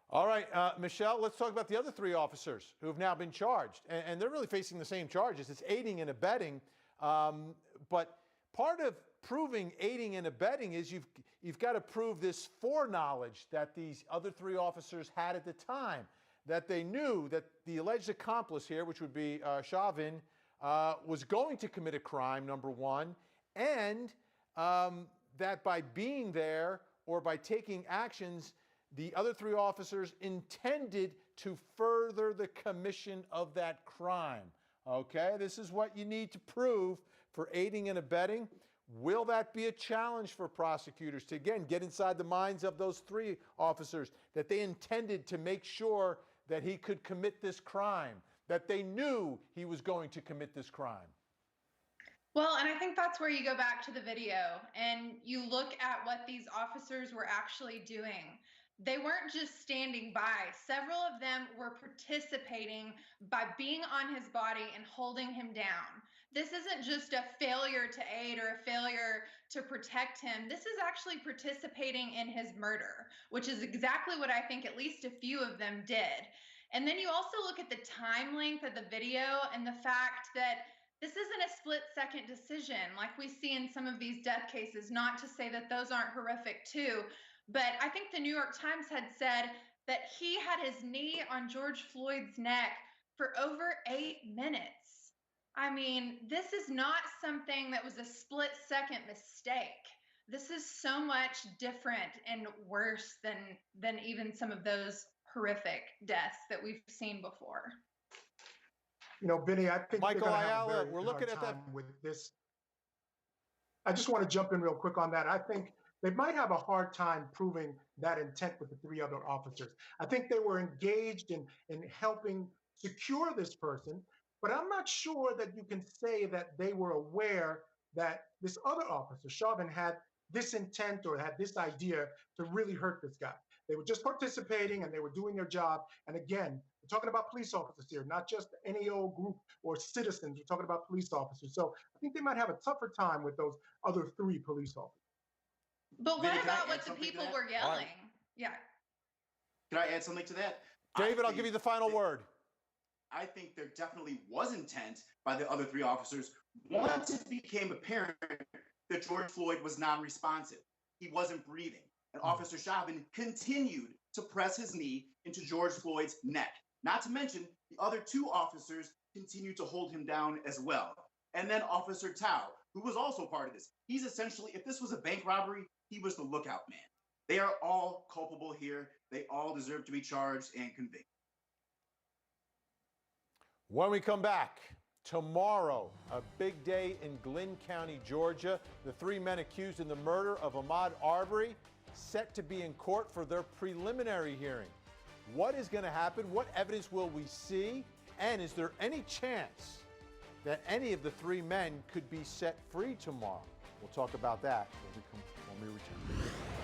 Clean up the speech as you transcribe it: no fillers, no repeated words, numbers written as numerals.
All right, Michelle, let's talk about the other three officers who have now been charged. And they're really facing the same charges. It's aiding and abetting. But part of proving aiding and abetting is you've got to prove this foreknowledge that these other three officers had at the time, that they knew that the alleged accomplice here, which would be Chauvin, was going to commit a crime, number one, and that by being there or by taking actions, the other three officers intended to further the commission of that crime. Okay, this is what you need to prove for aiding and abetting. Will that be a challenge for prosecutors to, again, get inside the minds of those three officers, that they intended to make sure that he could commit this crime, that they knew he was going to commit this crime? Well, and I think that's where you go back to the video and you look at what these officers were actually doing. They weren't just standing by. Several of them were participating by being on his body and holding him down. This isn't just a failure to aid or a failure to protect him. This is actually participating in his murder, which is exactly what I think at least a few of them did. And then you also look at the time length of the video and the fact that this isn't a split-second decision like we see in some of these death cases, not to say that those aren't horrific too. But I think the New York Times had said that he had his knee on George Floyd's neck for over 8 minutes. I mean, this is not something that was a split-second mistake. This is so much different and worse than even some of those horrific deaths that we've seen before. You know, Benny, I think Michael they're gonna have a Ayala, very we're hard looking at time that. with this. I just want to jump in real quick on that. I think they might have a hard time proving that intent with the three other officers. I think they were engaged in helping secure this person, but I'm not sure that you can say that they were aware that this other officer, Chauvin, had this intent or had this idea to really hurt this guy. They were just participating and they were doing their job. And again, we're talking about police officers here, not just any old group or citizens. We're talking about police officers. So I think they might have a tougher time with those other three police officers. But Vinny, what can I about add what the something to people that? were yelling? Right. Yeah. Can I add something to that? David, I'll give you the final word. I think there definitely was intent by the other three officers once it became apparent that George Floyd was non-responsive. He wasn't breathing. And Officer Chauvin continued to press his knee into George Floyd's neck. Not to mention, the other two officers continued to hold him down as well. And then Officer Tao, who was also part of this. He's essentially, if this was a bank robbery, he was the lookout man. They are all culpable here. They all deserve to be charged and convicted. When we come back, tomorrow, a big day in Glynn County, Georgia. The three men accused in the murder of Ahmaud Arbery set to be in court for their preliminary hearing. What is going to happen? What evidence will we see? And is there any chance that any of the three men could be set free tomorrow? We'll talk about that when we return.